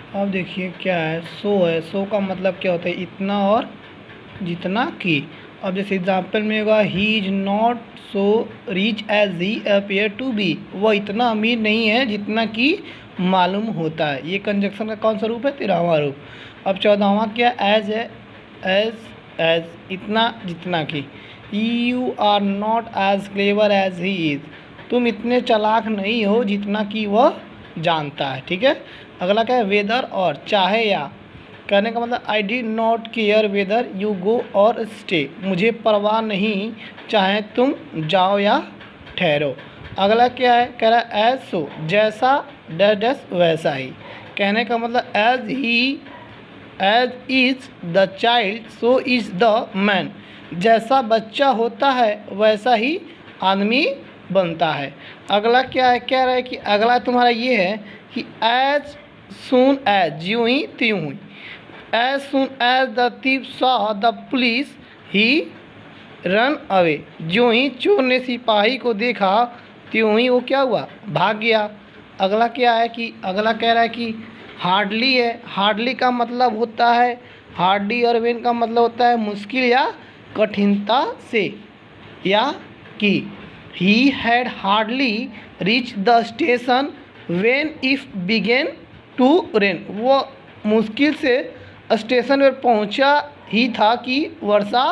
अब देखिए क्या है, सो का मतलब क्या होता है, इतना और जितना कि। अब जैसे एग्जाम्पल में होगा, he is not so rich as he appear to be, वह इतना अमीर नहीं है जितना कि मालूम होता है। ये कंजक्शन का कौन सा रूप है, 13वां रूप। अब 14वां क्या, एज है, एज इतना जितना कि। You are not as clever as he is, तुम इतने चालाक नहीं हो जितना कि वह जानता है। ठीक है। अगला क्या है, वेदर और चाहे या। कहने का मतलब I did not care whether you go और स्टे, मुझे परवाह नहीं चाहे तुम जाओ या ठहरो। अगला क्या है, कह रहा है एज सो, जैसा डैश डैश वैसा ही। कहने का मतलब as is the child so is the man, जैसा बच्चा होता है वैसा ही आदमी बनता है। अगला क्या है, कह रहा है कि अगला तुम्हारा ये है कि एज सून एज, यूं ही त्यों ही। As soon as the thief saw the police he run away, जो ही चोर ने सिपाही को देखा त्यों ही वो क्या हुआ, भाग गया। अगला क्या है कि अगला कह रहा है कि हार्डली है, हार्डली का मतलब होता है, हार्डली और वेन का मतलब होता है मुश्किल या कठिनता से, या कि he had hardly reach the station when it began to rain, वो मुश्किल से स्टेशन पर पहुंचा ही था कि वर्षा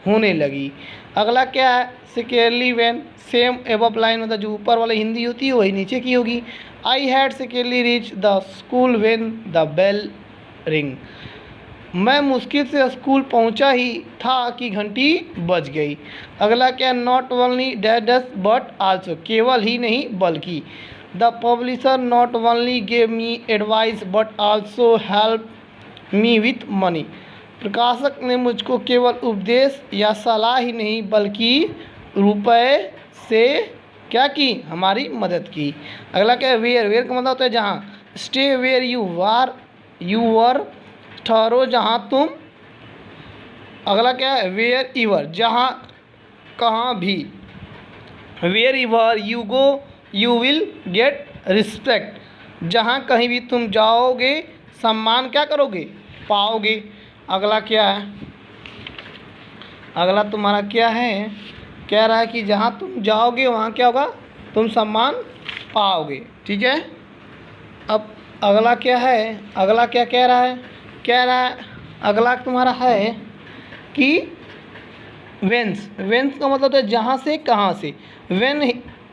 होने लगी। अगला क्या है, securely when, same above line मतलब जो ऊपर वाली हिंदी होती है वही नीचे की होगी। I had scarcely reach the school when the bell ring, मैं मुश्किल से स्कूल पहुंचा ही था कि घंटी बज गई। अगला क्या, not only dash dash but also, केवल ही नहीं बल्कि। The publisher not only gave me advice but also help me with money, प्रकाशक ने मुझको केवल उपदेश या सलाह ही नहीं बल्कि रुपए से क्या की, हमारी मदद की। अगला क्या है, वेयर, वेयर का मतलब होता है जहाँ। स्टे वेयर यू वर, ठहरो जहाँ तुम। अगला क्या है, वेयर इवर, जहाँ कहाँ भी। Wherever you go you will get respect, जहाँ कहीं भी तुम जाओगे सम्मान क्या करोगे, पाओगे। अगला क्या है, अगला तुम्हारा क्या है, कह रहा है कि जहाँ तुम जाओगे वहाँ क्या होगा, तुम सम्मान पाओगे। ठीक है। अब अगला क्या है, अगला क्या कह रहा है, कह रहा है अगला तुम्हारा है कि वेंस, वेंस का मतलब होता है जहाँ से कहाँ से।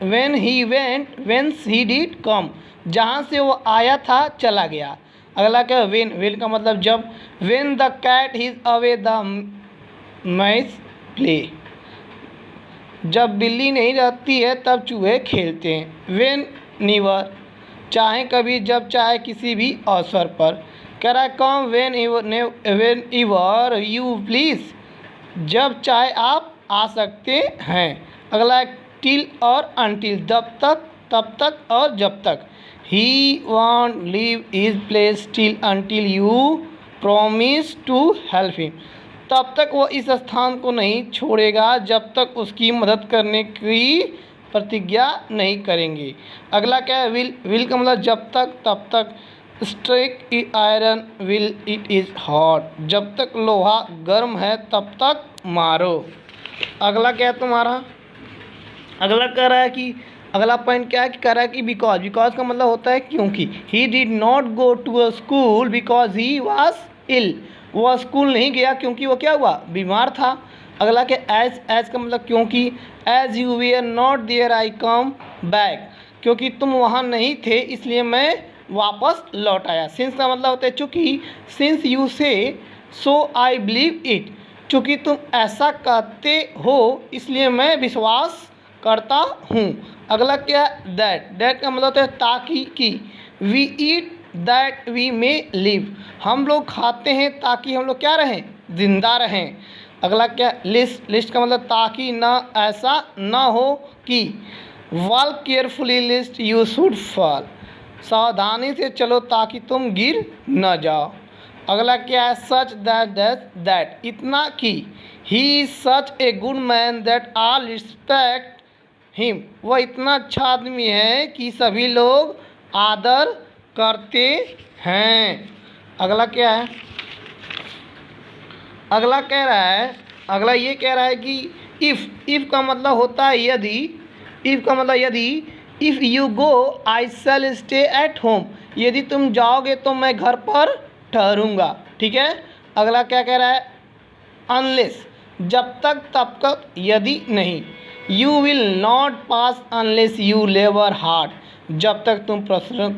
Whence he went whence he did come, जहाँ से वो आया था चला गया। अगला क्या है, वेन, वेन का मतलब जब। When the cat is away the mice play, जब बिल्ली नहीं रहती है तब चूहे खेलते हैं। वेन नीवर, चाहे कभी, जब चाहे किसी भी अवसर पर। कह रहा है कम वेन इवर यू प्लीज़, जब चाहे आप आ सकते हैं। अगला है टिल और अनटिल, तब तक और जब तक। He won't leave his place till until you promise to help him, तब तक वो इस स्थान को नहीं छोड़ेगा जब तक उसकी मदद करने की प्रतिज्ञा नहीं करेंगे। अगला क्या है, विल, विल का मतलब जब तक तब तक। Strike iron will it is hot, जब तक लोहा गर्म है तब तक मारो। अगला क्या है तुम्हारा, अगला कह रहा है कि अगला पॉइंट क्या है कि कह रहा है कि बिकॉज, बिकॉज का मतलब होता है क्योंकि। He did not go to a school because he was ill, वह स्कूल नहीं गया क्योंकि वो क्या हुआ, बीमार था। अगला के एज, एज का मतलब क्योंकि। As you were not there I come back, क्योंकि तुम वहाँ नहीं थे इसलिए मैं वापस लौट आया। सिंस का मतलब होता है चूँकि। सिंस यू से सो आई बिलीव इट, चूँकि तुम ऐसा कहते हो इसलिए मैं विश्वास करता हूँ। अगला क्या, दैट, दैट का मतलब होता है ताकि कि। We eat that we may live, हम लोग खाते हैं ताकि हम लोग क्या रहें, जिंदा रहें। अगला क्या, लिस्ट, लिस्ट का मतलब ताकि ना ऐसा ना हो कि। Walk carefully list you should fall, सावधानी से चलो ताकि तुम गिर न जाओ। अगला क्या है, सच दैट, इतना कि। He is such a good man that all respect him, वह इतना अच्छा आदमी है कि सभी लोग आदर करते हैं। अगला क्या है, अगला कह रहा है, अगला ये कह रहा है कि इफ़ का मतलब होता है यदि, इफ़ का मतलब यदि, if you go I shell stay at home, यदि तुम जाओगे तो मैं घर पर ठहरूंगा। ठीक है। अगला क्या कह रहा है, अनलेस, जब तक तब तक, यदि नहीं, you will not pass unless you labour hard, जब तक तुम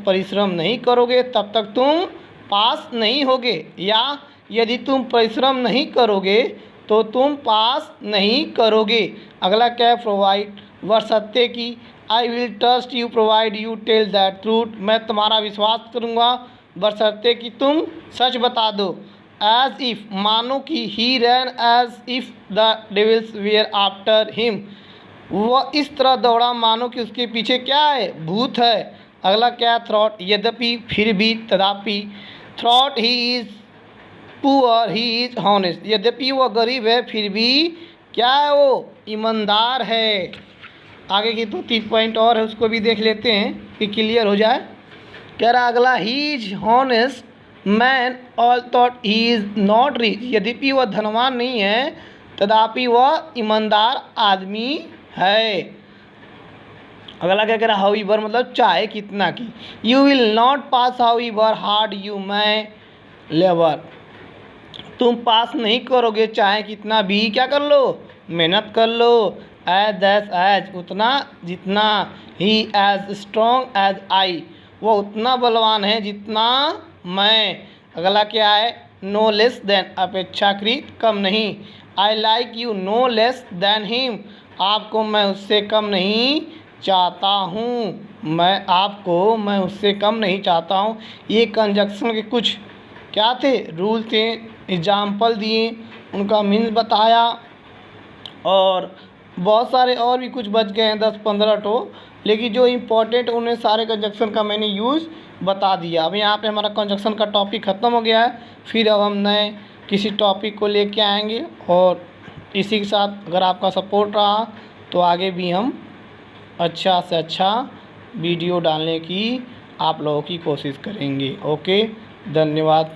परिश्रम नहीं करोगे तब तक तुम पास नहीं होगे, या यदि तुम परिश्रम नहीं करोगे तो तुम पास नहीं करोगे। अगला क्या है, प्रोवाइड, बशर्ते कि, I will trust you provide you tell that truth, मैं तुम्हारा विश्वास करूँगा बशर्ते कि तुम सच बता दो। एज इफ़, मानो कि, he ran as if the devils were after him, वह इस तरह दौड़ा मानो कि उसके पीछे क्या है, भूत है। अगला क्या है, थ्रॉट, यद्यपि, फिर भी, तथापि, throat he is poor he is honest, यद्यपि वह गरीब है फिर भी क्या है, वो ईमानदार है। आगे की 2-3 पॉइंट और है, उसको भी देख लेते हैं कि क्लियर हो जाए। कह रहा अगला, he is honest man all thought he is not rich, यद्यपि वह धनवान नहीं है तथापि वह ईमानदार आदमी है। अगला क्या कह रहा, हाउएवर मतलब चाहे कितना की, you will not pass however hard you may labour, तुम पास नहीं करोगे चाहे कितना भी क्या कर लो, मेहनत कर लो। एज दैस एज, उतना जितना, ही एज स्ट्रॉन्ग एज आई, वो उतना बलवान है जितना मैं। अगला क्या है, नो लेस देन, अपेक्षाकृत कम नहीं। I like you know less than him, आपको मैं उससे कम नहीं चाहता हूँ, मैं उससे कम नहीं चाहता हूँ। ये कंजक्शन के कुछ क्या थे, रूल थे, एग्जाम्पल दिए, उनका मीन्स बताया, और बहुत सारे और भी कुछ बच गए हैं 10-15 टो, लेकिन जो इम्पोर्टेंट उन्हें सारे कंजक्शन का मैंने यूज़ बता दिया। अब यहाँ पे हमारा कंजक्शन का टॉपिक ख़त्म हो गया है, फिर अब हम नए किसी टॉपिक को लेके आएंगे, और इसी के साथ अगर आपका सपोर्ट रहा तो आगे भी हम अच्छा से अच्छा वीडियो डालने की आप लोगों की कोशिश करेंगे। ओके, धन्यवाद।